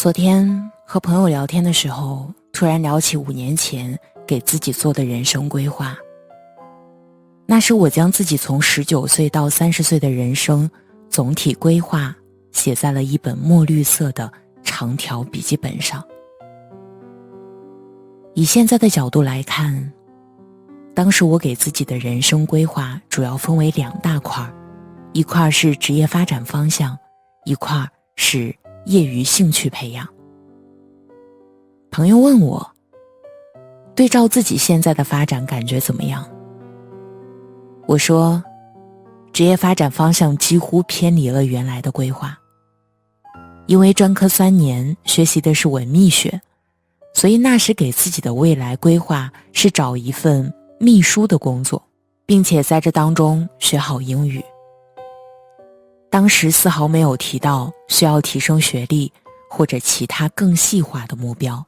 昨天和朋友聊天的时候，突然聊起5年前给自己做的人生规划。那时我将自己从19岁到30岁的人生总体规划写在了一本墨绿色的长条笔记本上。以现在的角度来看，当时我给自己的人生规划主要分为2大块，一块是职业发展方向，一块是业余兴趣培养。朋友问我，对照自己现在的发展感觉怎么样？我说，职业发展方向几乎偏离了原来的规划。因为专科3年学习的是文秘学，所以那时给自己的未来规划是找一份秘书的工作，并且在这当中学好英语。当时丝毫没有提到需要提升学历或者其他更细化的目标。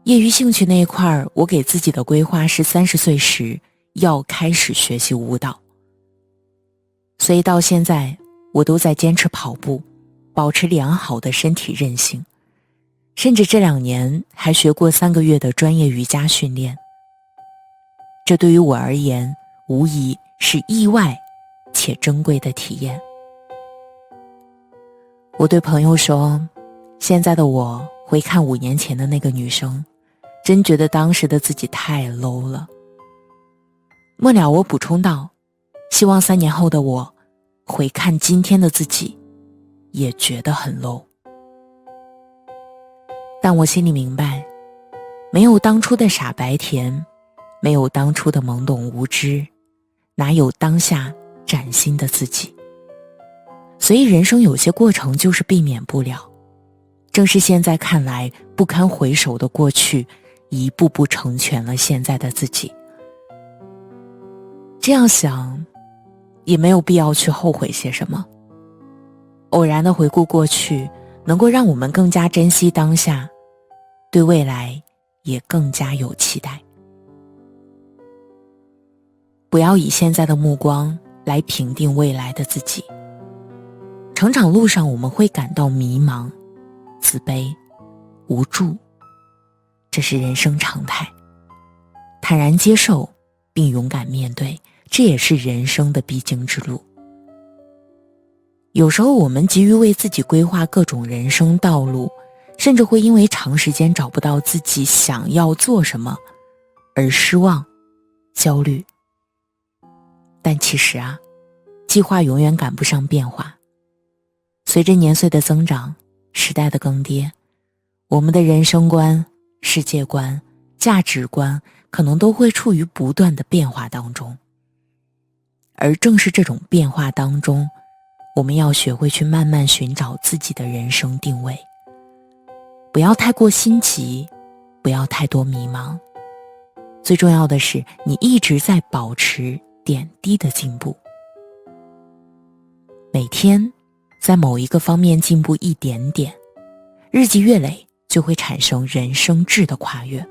业余兴趣那一块，我给自己的规划是30岁时要开始学习舞蹈。所以到现在我都在坚持跑步，保持良好的身体韧性，甚至这2年还学过3个月的专业瑜伽训练。这对于我而言无疑是意外且珍贵的体验。我对朋友说，现在的我回看5年前的那个女生，真觉得当时的自己太 low 了。末了我补充道，希望3年后的我回看今天的自己也觉得很 low。 但我心里明白，没有当初的傻白甜，没有当初的懵懂无知，哪有当下崭新的自己。所以人生有些过程就是避免不了，正是现在看来不堪回首的过去，一步步成全了现在的自己。这样想也没有必要去后悔些什么，偶然的回顾过去，能够让我们更加珍惜当下，对未来也更加有期待。不要以现在的目光来评定未来的自己。成长路上我们会感到迷茫、自卑、无助，这是人生常态。坦然接受并勇敢面对，这也是人生的必经之路。有时候我们急于为自己规划各种人生道路，甚至会因为长时间找不到自己想要做什么而失望、焦虑。但其实计划永远赶不上变化。随着年岁的增长，时代的更迭，我们的人生观、世界观、价值观可能都会处于不断的变化当中。而正是这种变化当中，我们要学会去慢慢寻找自己的人生定位。不要太过心急，不要太多迷茫。最重要的是，你一直在保持点滴的进步。每天在某一个方面进步一点点，日积月累就会产生人生质的跨越。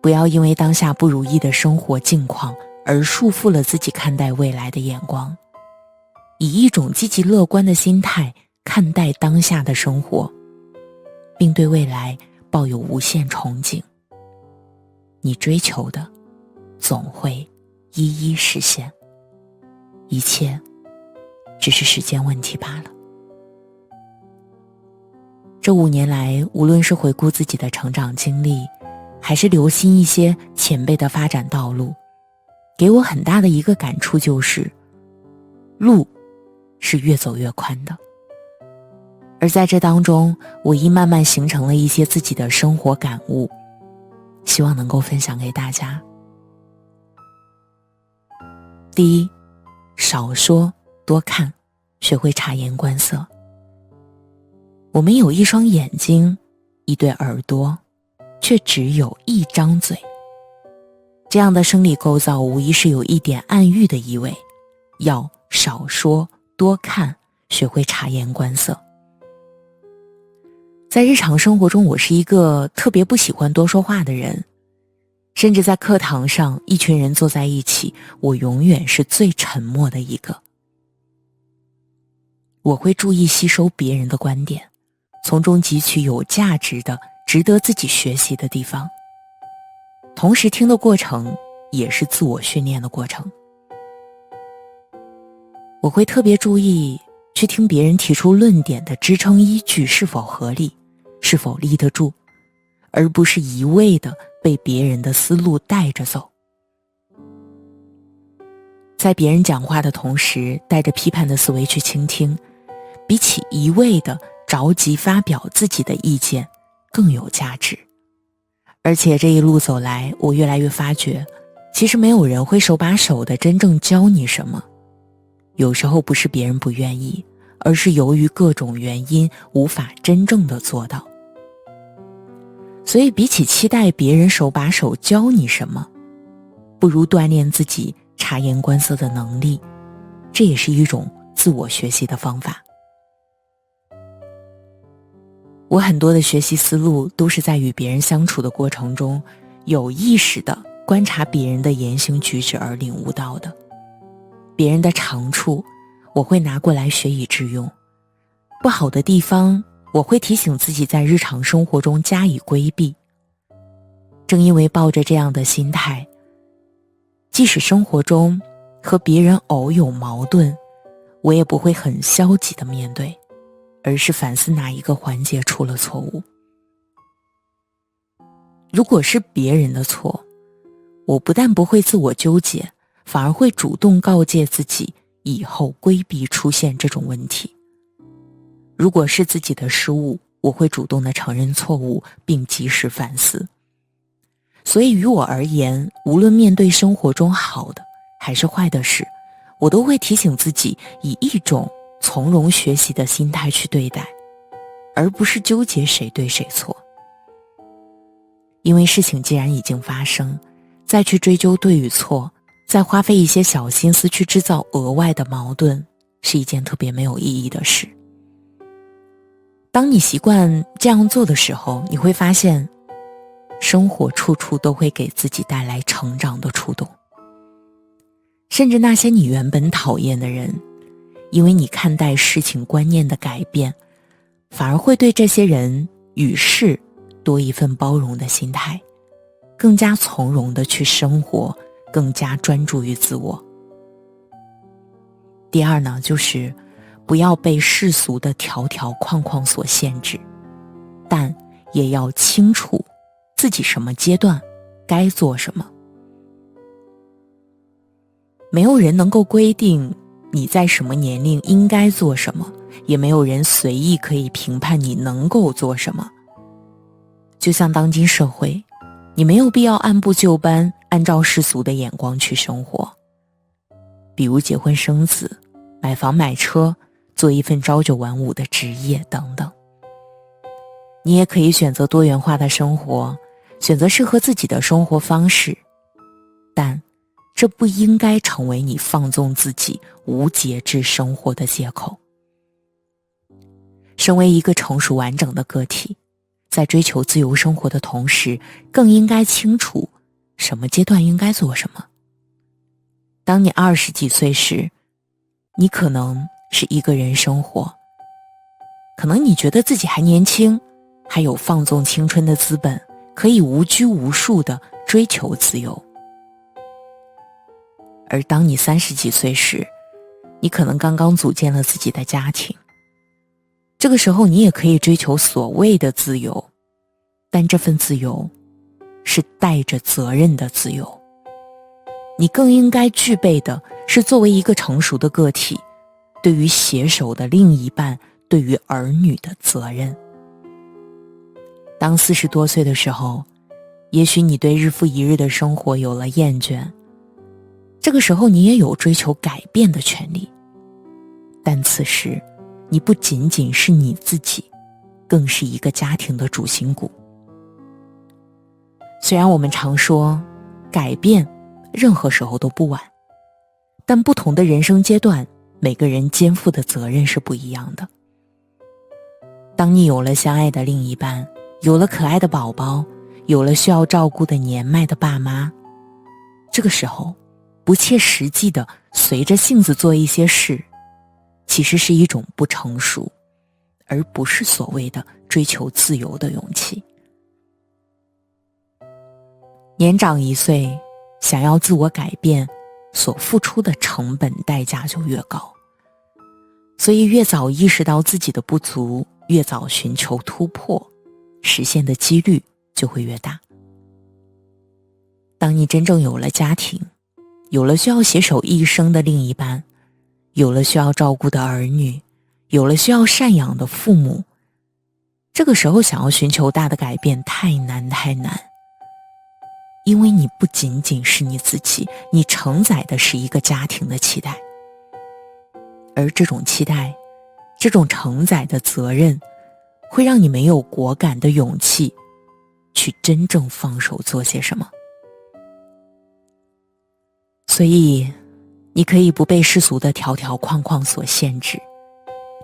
不要因为当下不如意的生活境况而束缚了自己看待未来的眼光，以一种积极乐观的心态看待当下的生活，并对未来抱有无限憧憬。你追求的总会一一实现，一切只是时间问题罢了。这5年来，无论是回顾自己的成长经历，还是留心一些前辈的发展道路，给我很大的一个感触就是，路是越走越宽的。而在这当中，我亦慢慢形成了一些自己的生活感悟，希望能够分享给大家。第一，少说多看，学会察言观色。我们有一双眼睛，一对耳朵，却只有一张嘴。这样的生理构造无疑是有一点暗喻的意味，要少说多看，学会察言观色。在日常生活中，我是一个特别不喜欢多说话的人，甚至在课堂上一群人坐在一起，我永远是最沉默的一个。我会注意吸收别人的观点，从中汲取有价值的、值得自己学习的地方。同时听的过程也是自我训练的过程。我会特别注意去听别人提出论点的支撑依据是否合理，是否立得住，而不是一味地被别人的思路带着走。在别人讲话的同时，带着批判的思维去倾听，比起一味地着急发表自己的意见更有价值。而且这一路走来，我越来越发觉，其实没有人会手把手地真正教你什么。有时候不是别人不愿意，而是由于各种原因无法真正的做到。所以比起期待别人手把手教你什么，不如锻炼自己察言观色的能力，这也是一种自我学习的方法。我很多的学习思路都是在与别人相处的过程中，有意识地观察别人的言行举止而领悟到的。别人的长处，我会拿过来学以致用；不好的地方，我会提醒自己在日常生活中加以规避。正因为抱着这样的心态，即使生活中和别人偶有矛盾，我也不会很消极地面对，而是反思哪一个环节出了错误。如果是别人的错，我不但不会自我纠结，反而会主动告诫自己以后规避出现这种问题。如果是自己的失误，我会主动地承认错误并及时反思。所以于我而言，无论面对生活中好的还是坏的事，我都会提醒自己以一种从容学习的心态去对待，而不是纠结谁对谁错。因为事情既然已经发生，再去追究对与错，再花费一些小心思去制造额外的矛盾，是一件特别没有意义的事。当你习惯这样做的时候，你会发现生活处处都会给自己带来成长的触动。甚至那些你原本讨厌的人，因为你看待事情观念的改变，反而会对这些人与事多一份包容的心态，更加从容地去生活，更加专注于自我。第二呢，就是不要被世俗的条条框框所限制，但也要清楚自己什么阶段该做什么。没有人能够规定你在什么年龄应该做什么，也没有人随意可以评判你能够做什么。就像当今社会，你没有必要按部就班，按照世俗的眼光去生活。比如结婚生子、买房买车、做一份朝九晚五的职业等等。你也可以选择多元化的生活，选择适合自己的生活方式，但这不应该成为你放纵自己无节制生活的借口。身为一个成熟完整的个体，在追求自由生活的同时，更应该清楚什么阶段应该做什么。当你20几岁时，你可能是一个人生活，可能你觉得自己还年轻，还有放纵青春的资本，可以无拘无束地追求自由。而当你30几岁时，你可能刚刚组建了自己的家庭，这个时候你也可以追求所谓的自由，但这份自由是带着责任的自由。你更应该具备的是作为一个成熟的个体，对于携手的另一半，对于儿女的责任。当40多岁的时候，也许你对日复一日的生活有了厌倦，这个时候你也有追求改变的权利。但此时你不仅仅是你自己，更是一个家庭的主心骨。虽然我们常说改变任何时候都不晚，但不同的人生阶段，每个人肩负的责任是不一样的。当你有了相爱的另一半，有了可爱的宝宝，有了需要照顾的年迈的爸妈，这个时候不切实际的随着性子做一些事，其实是一种不成熟，而不是所谓的追求自由的勇气。年长1岁，想要自我改变，所付出的成本代价就越高。所以越早意识到自己的不足，越早寻求突破，实现的几率就会越大。当你真正有了家庭，有了需要携手一生的另一半，有了需要照顾的儿女，有了需要赡养的父母，这个时候想要寻求大的改变太难太难。因为你不仅仅是你自己，你承载的是一个家庭的期待。而这种期待，这种承载的责任，会让你没有果敢的勇气去真正放手做些什么。所以你可以不被世俗的条条框框所限制，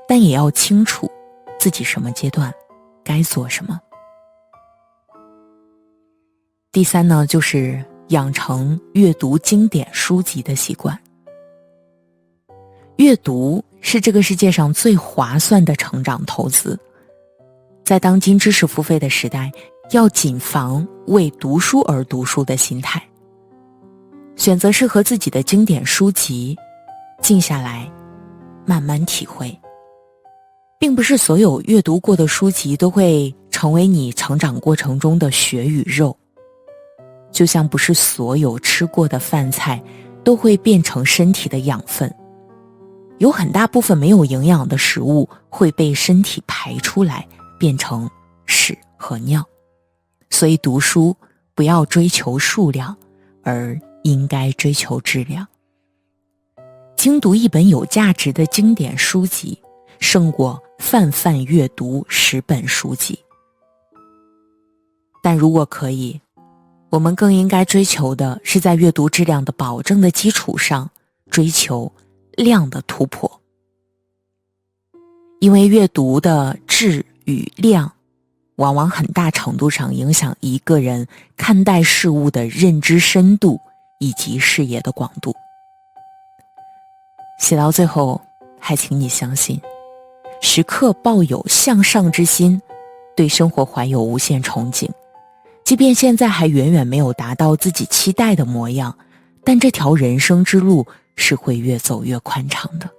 但也要清楚自己什么阶段该做什么。第3呢，就是养成阅读经典书籍的习惯。阅读是这个世界上最划算的成长投资，在当今知识付费的时代，要谨防为读书而读书的心态，选择适合自己的经典书籍，静下来慢慢体会。并不是所有阅读过的书籍都会成为你成长过程中的血与肉，就像不是所有吃过的饭菜都会变成身体的养分，有很大部分没有营养的食物会被身体排出来，变成屎和尿。所以读书不要追求数量，而应该追求质量。精读一本有价值的经典书籍，胜过泛泛阅读10本书籍。但如果可以，我们更应该追求的是在阅读质量的保证的基础上，追求量的突破。因为阅读的质与量，往往很大程度上影响一个人看待事物的认知深度以及视野的广度。写到最后，还请你相信，时刻抱有向上之心，对生活怀有无限憧憬。即便现在还远远没有达到自己期待的模样，但这条人生之路是会越走越宽敞的。